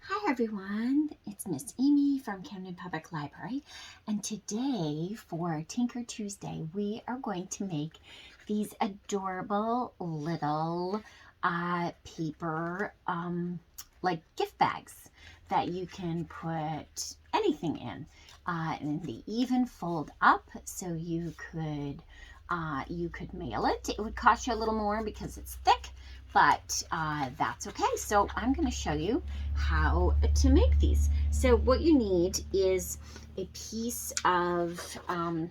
Hi everyone, it's Miss Amy from Camden Public Library, and today for Tinker Tuesday we are going to make these adorable little paper like gift bags that you can put anything in. And they even fold up so you could mail it. It would cost you a little more because it's thick, but that's okay. So I'm going to show you how to make these. So what you need is a piece of, I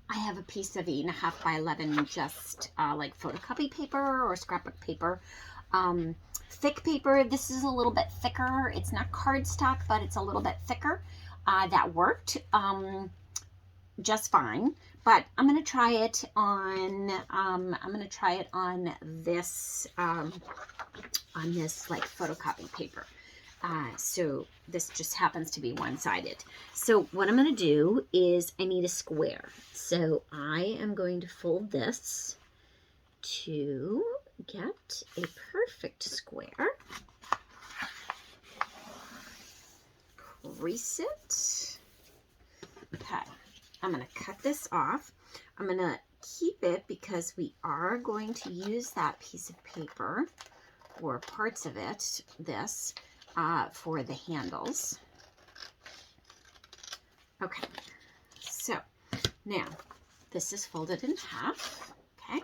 have a piece of 8.5 by 11 just like photocopy paper or scrapbook paper. Thick paper. This is a little bit thicker. It's not cardstock, but it's a little bit thicker. That worked just fine, but I'm going to try it on this like photocopy paper. So this just happens to be one-sided. So what I'm going to do is I need a square. So I am going to fold this to get a perfect square. Crease it. Okay. I'm going to cut this off. I'm going to keep it because we are going to use that piece of paper or parts of it, for the handles. Okay, so now this is folded in half. Okay,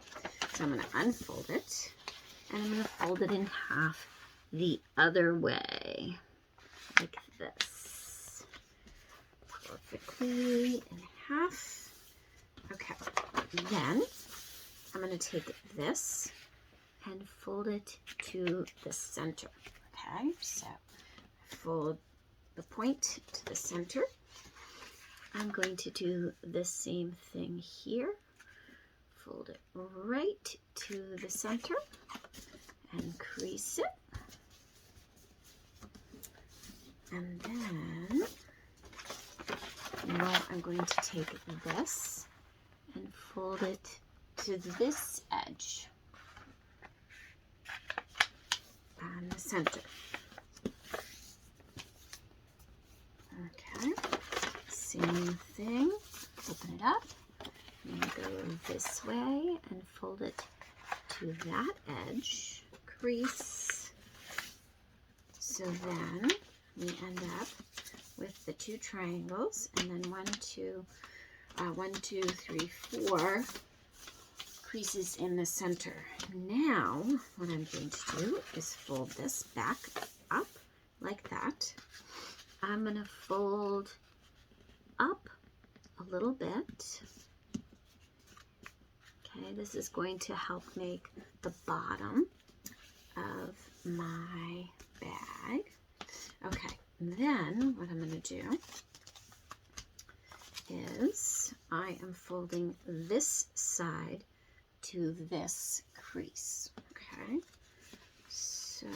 so I'm going to unfold it and I'm going to fold it in half the other way, like this, perfectly in half. Okay, then I'm going to take this and fold it to the center. Okay, so fold the point to the center. I'm going to do the same thing here. Fold it right to the center and crease it. And then now I'm going to take this and fold it to this edge and the center. Okay, same thing, open it up, and go this way and fold it to that edge, crease. So then we end up with the two triangles, and then 1, 2, 3, 4 creases in the center. Now what I'm going to do is fold this back up like that. I'm going to fold up a little bit. Okay, this is going to help make the bottom of my bag. Okay, then what I'm going to do is I am folding this side to this crease. Okay, so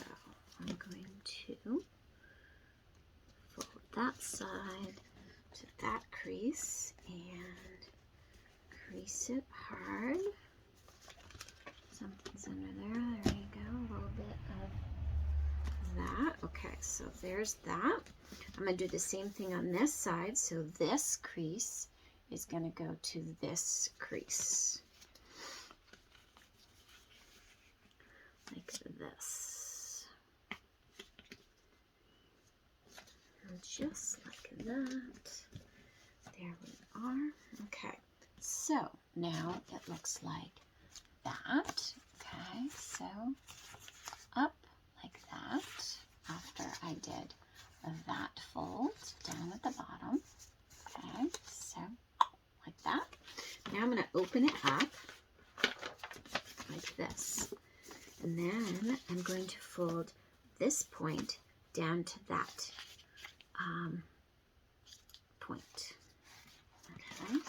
I'm going to fold that side to that crease and crease it hard. Something's under there. There you go. A little bit of that. Okay, so there's that. I'm going to do the same thing on this side. So this crease is going to go to this crease. Like this. And just like that. There we are. Okay, so now it looks like that. Okay, so up like that after I did that fold down at the bottom. Okay, so like that. Now I'm going to open it up like this. And then I'm going to fold this point down to that point. Okay,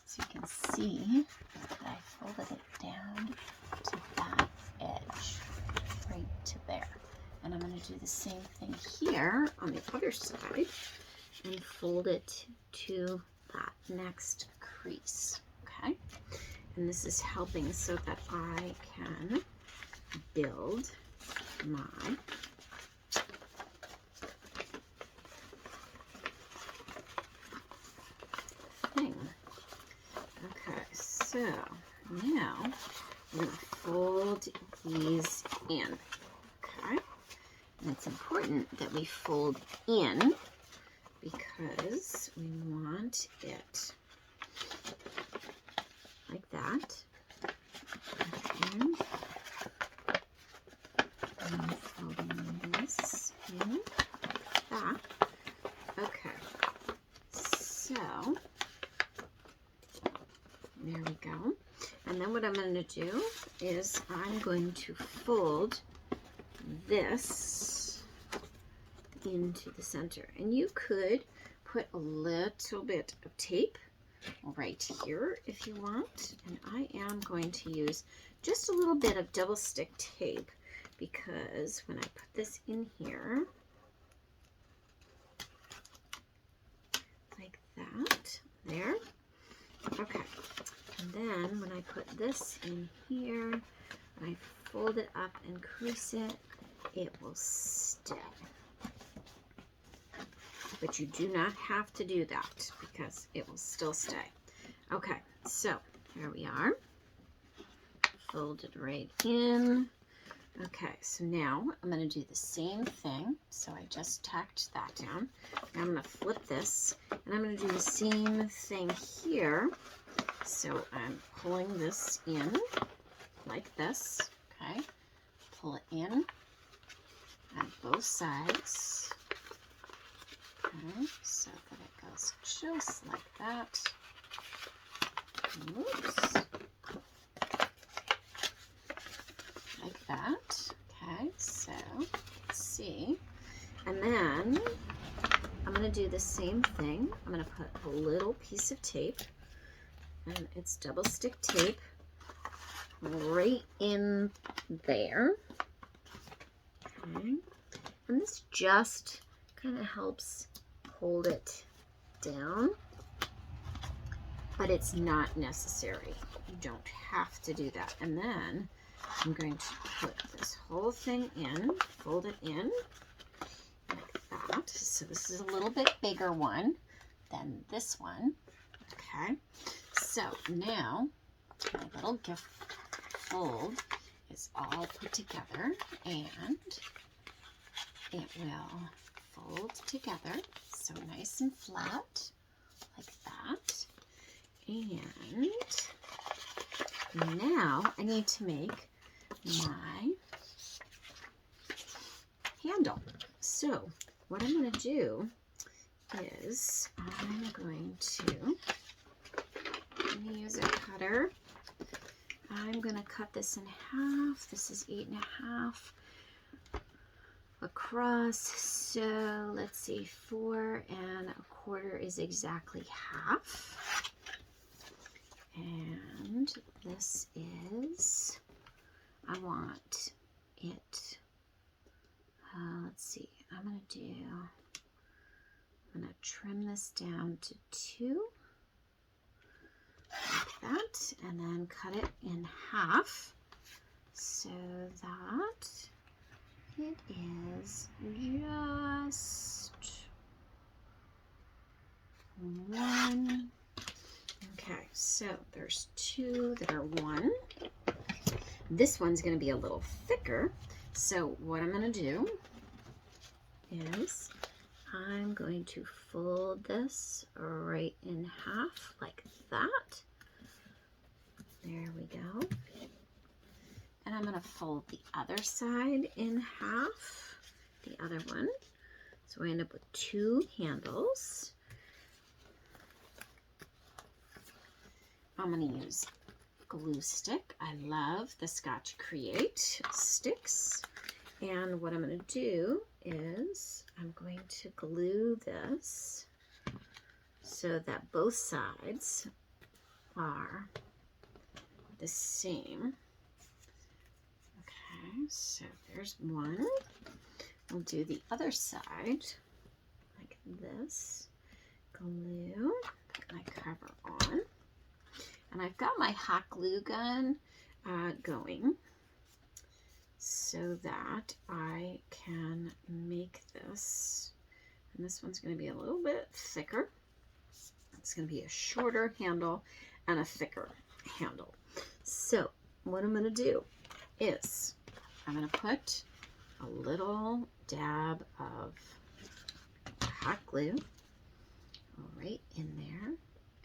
so you can see that I folded it down to that edge, right to there. And I'm going to do the same thing here on the other side and fold it to that next crease. Okay, and this is helping so that I can build my So now we're going to fold these in, okay? And it's important that we fold in because we want it like that. Okay. And folding this in like that. Okay. So there we go. And then what I'm going to do is I'm going to fold this into the center. And you could put a little bit of tape right here if you want. And I am going to use just a little bit of double stick tape because when I put this in here, like that, there. Okay. And then when I put this in here, I fold it up and crease it, it will stay. But you do not have to do that because it will still stay. Okay, so here we are. Fold it right in. Okay, so now I'm going to do the same thing. So I just tacked that down. Now I'm going to flip this, and I'm going to do the same thing here. So I'm pulling this in like this, okay? Pull it in on both sides, okay? So that it goes just like that. Oops. Like that, okay? So let's see. And then I'm going to do the same thing. I'm going to put a little piece of tape, and it's double stick tape, right in there. Okay. And this just kind of helps hold it down, but it's not necessary. You don't have to do that. And then I'm going to put this whole thing in, fold it in like that. So this is a little bit bigger one than this one. Okay. So now my little gift fold is all put together, and it will fold together so nice and flat like that. And now I need to make my handle. So what I'm going to do is I'm going to use a cutter. I'm going to cut this in half. This is 8.5 across. So let's see, 4 1/4 is exactly half. And this is, I want it, let's see, I'm going to trim this down to 2. Like that, and then cut it in half so that it is just 1. Okay, so there's 2 that are 1. This one's going to be a little thicker, so what I'm going to do is I'm going to fold this right in half like that. There we go. And I'm going to fold the other side in half, the other one. So I end up with 2 handles. I'm going to use glue stick. I love the Scotch Create sticks. And what I'm going to do is I'm going to glue this so that both sides are the same. Okay, so there's one. We'll do the other side like this. Glue, put my cover on. And I've got my hot glue gun going so that I can make this. And this one's going to be a little bit thicker. It's going to be a shorter handle and a thicker handle. So what I'm going to do is I'm going to put a little dab of hot glue right in there,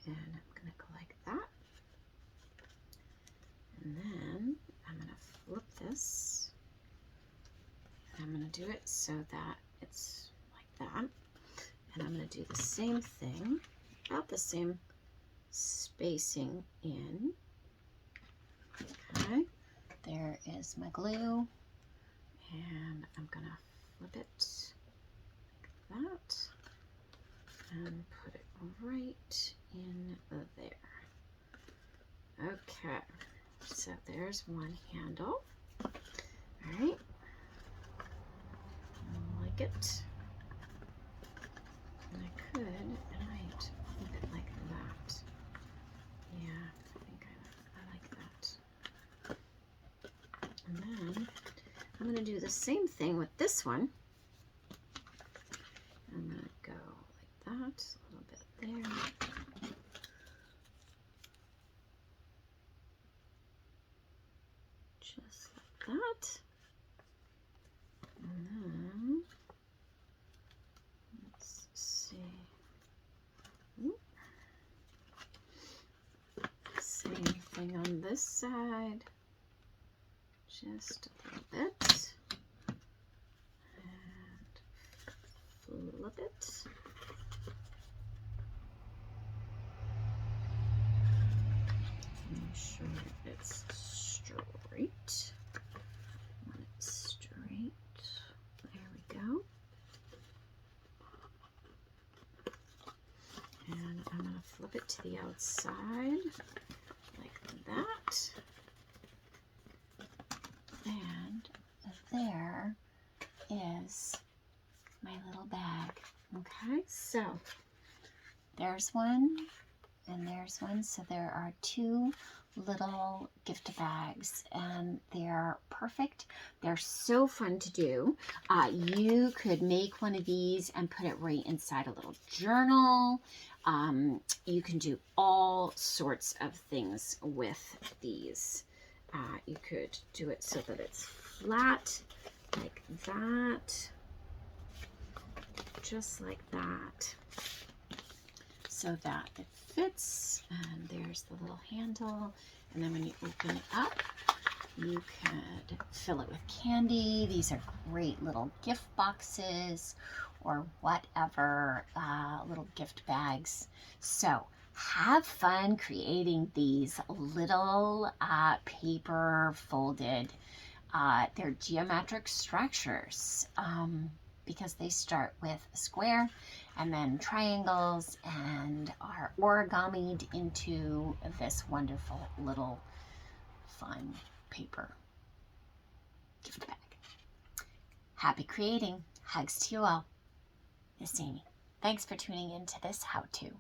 and I'm going to go like that. And then I'm going to flip this, and I'm going to do it so that it's like that. And I'm going to do the same thing, about the same spacing in. Okay, there is my glue, and I'm going to flip it like that and put it right in there. Okay, so there's one handle. All right, I like it. And I could, and I might flip it like that. Yeah, I think I like that. And then I'm going to do the same thing with this one. I'm going to go like that, a little bit there. Just like that. And then, let's see. Same thing on this side. Just a little bit. And flip it. Make sure it's straight. When it's straight, there we go. And I'm going to flip it to the outside like that. And there is my little bag. Okay, so there's one and there's one. So there are two little gift bags, and they're perfect. They're so fun to do. You could make one of these and put it right inside a little journal. You can do all sorts of things with these. You could do it so that it's flat like that, just like that, so that it fits. And there's the little handle, and then when you open it up, you could fill it with candy. These are great little gift boxes or whatever, little gift bags. So have fun creating these little paper folded, they're geometric structures, because they start with a square and then triangles and are origamied into this wonderful little fun paper gift bag. Happy creating. Hugs to you all. Miss Amy. Thanks for tuning in to this how-to.